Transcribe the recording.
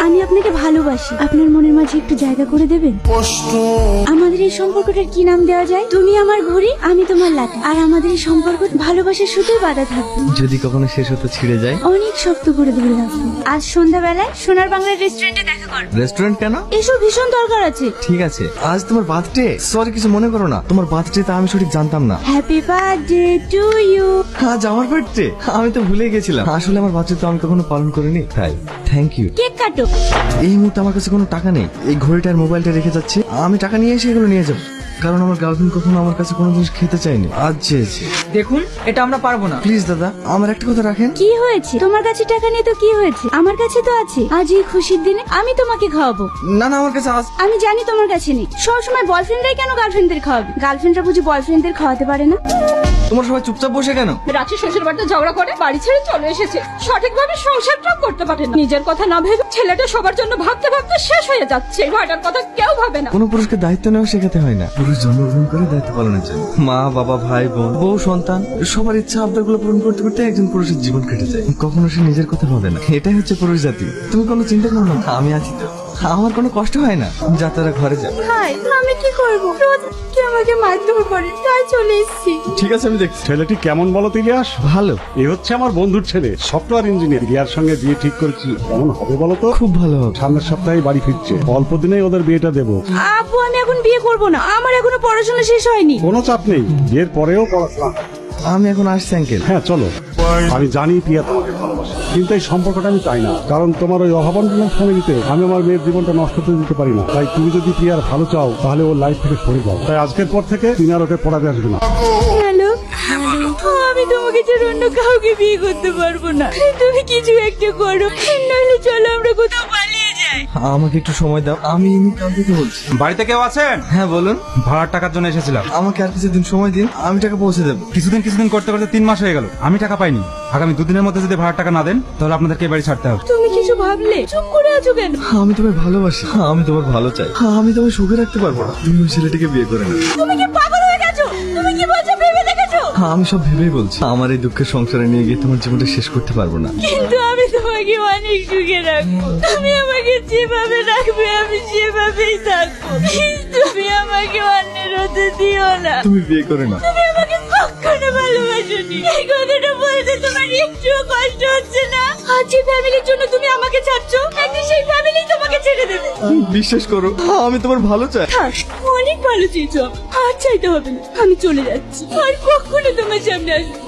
আমি আপনাকে ভালোবাসি, আপনার মনের মাঝে একটু জায়গা করে দেবেন? আমাদের এই সম্পর্কটার কি নাম দেওয়া যায়? তুমি আমার ঘড়ি, আমি তোমার লাঠি, আর আমাদের এই সম্পর্ক ভালোবাসার সুতোয় বাঁধা থাকবে। যদি কখনো শেষ হতে ছিঁড়ে যায়? অনেক শক্ত করে ধরে রাখবো। আজ সন্ধ্যাবেলায় সোনার বাংলার রেস্টুরেন্টে দেখা কর। রেস্টুরেন্ট কেন? এসব ভীষণ দরকার আছে। ঠিক আছে, আজ তোমার বার্থডে। সরি, কিছু মনে করো না। তোমার বার্থডে তা আমি সঠিক জানতাম না। Happy birthday to you. আজ আমার বার্থডে? আমি তো ভুলে গেছিলাম। আসলে আমার বার্থডে তো আমি কখনো পালন করিনি, তাই থ্যাংক ইউ। কেক কাটো। এই মুহূর্তে আমার কাছে কোনো টাকা নেই। এই ঘড়িটার মোবাইলটা রেখে যাচ্ছি। আমি টাকা নিয়ে এসে এগুলো নিয়ে যাবো, কারণ আমার গার্লফ্রেন্ড কখনো আমার কাছে কোনো জিনিস খেতে চায়নি, আজ চেয়েছে। দেখুন, এটা আমরা পারবো না। প্লিজ দাদা, আমার একটা কথা রাখেন। কি হয়েছে? তোমার কাছে টাকা নেই তো কি হয়েছে? আমার কাছে তো আছে। আজ এই খুশির দিনে আমি তোমাকে খাওয়াবো। না না, আমার কাছে আজ। আমি জানি তোমার কাছে নেই। সবসময় বয়ফ্রেন্ডরাই কেন গার্লফ্রেন্ডদের খাওয়াবে? গার্লফ্রেন্ডরা বুঝি বয়ফ্রেন্ডদের খাওয়াতে পারে না? তোমরা সবাই চুপচাপ বসে কেন? রাঁচি শ্বশুর বাড়িতে ঝগড়া করে বাড়ি ছেড়ে চলে এসেছে। সঠিকভাবে সংসারটাও করতে পারে না। নিজের কথা না ভেবে ছেলেটা সবার জন্য ভাবতে ভাবতে শেষ হয়ে যাচ্ছে। ভাইটার কথা কেউ ভাবে না। কোনো পুরুষকে দায়িত্ব নেওয়া শেখাতে হয় না, পুরুষ জন্মগ্রহণ করে দায়িত্ব পালনের জন্য। মা বাবা, ভাই বোন, বউ, সন্তান, সবার ইচ্ছা আবদার গুলো পূরণ করতে করতে একজন পুরুষের জীবন কেটে যায়। কখনো সে নিজের কথা ভাবে না। এটাই হচ্ছে পুরুষ জাতি। তুমি কোনো চিন্তা করো না, আমি আছি তো। আমার কোনো কষ্ট হয় না। যা, তোরা ঘরে যা। ভাই, আমি কি করব? রোজ কি আমাকে মারধর করে, তাই চলে এসেছি। ঠিক আছে, আমি দেখছি। ছেলেটি কেমন বলো ইলিয়াস? ভালো। এ হচ্ছে আমার বন্ধুর ছেলে, সফটওয়্যার ইঞ্জিনিয়ার। রিয়ার সঙ্গে বিয়ে ঠিক করেছি। কেমন হবে বলো তো? খুব ভালো হবে। সামনের সপ্তাহে বাড়ি ফিরছে। অল্প দিনেই ওদের বিয়েটা দেবো। আপু, আমি এখন বিয়ে করব না। আমার এখনো পড়াশোনা শেষ হয়নি। কোনো চাপ নেই, বিয়ের পরেও পড়াশোনা। আমি এখন আসছি আঙ্কেল। হ্যাঁ চলো। আমি জানি প্রিয়া তোমাকে ভালোবাসে, কিন্তু এই সম্পর্কটা আমি চাই না। কারণ তোমার ওই অভাবন্টনের ফ্যামিলিতে আমি আমার মেয়ের জীবনটা নষ্ট করতে দিতে পারি না। তাই তুমি যদি প্রিয়ার ভালো চাও, তাহলে ওর লাইফ থেকে সরে যাও। তাই আজকের পর থেকে তুমি আর ওকে পড়াতে আসবে না। হ্যালো, আমি তোমাকে ছাড়া অন্য কাউকে বিয়ে করতে পারবো না। তুমি কিছু একটা করো, নইলে চলো আমরা কোথাও পালিয়ে যাই। আমাকে একটু সময় দাও, আমি ইনি কাল থেকে বলছি। বাড়িতে কেউ আছেন? হ্যাঁ বলুন। ভাড়ার টাকার জন্য এসেছিলাম। আমাকে আর কিছুদিন সময় দিন, আমি টাকা পৌঁছে দেবো। কিছুদিন করতে করতে 3 মাস হয়ে গেল, আমি টাকা পাইনি। আগামী 2 দিনের মধ্যে যদি ভাড়ার টাকা না দেন, তাহলে আপনাদেরকে এই বাড়ি ছাড়তে হবে। তুমি কিছু ভাবলে? চুপ করে আছো কেন? আমি তোমায় ভালোবাসি, আমি তোমার ভালো চাই। আমি তোমায় সুখে রাখতে পারবো না। তুমি ওই ছেলেটিকে বিয়ে করে না। তুমি কি পাগল হয়ে গেছো? তুমি কি বলছো ভেবে দেখেছো? আমি সব ভেবেই বলছি। আমার এই দুঃখের সংসারে নিয়ে গিয়ে তোমার জীবনটা শেষ করতে পারবো না। কিন্তু আমি তোমাকে অনেক সুখে রাখবো। তুমি আমাকে যেভাবে রাখবে আমি সেভাবেই থাকবো। তুমি আমাকে অন্যের হতে দিও না। তুমি বিয়ে করে না। তুমি আমাকে কখনো ভালোবাসোনি। এই কথাটা বলতে তোমার একটুও কষ্ট হচ্ছে না? আজ যে ফ্যামিলির জন্য তুমি আমাকে ছাড়ছো, একদিন সেই ফ্যামিলি তোমাকে ছেড়ে দেবে। বিশ্বাস করো, আমি তোমার ভালো চাই। থাক, অনেক ভালো চেয়েছো। আর চাইতে হবে না, আমি চলে যাচ্ছি। আর কখনো তোমার সামনে আসবো না।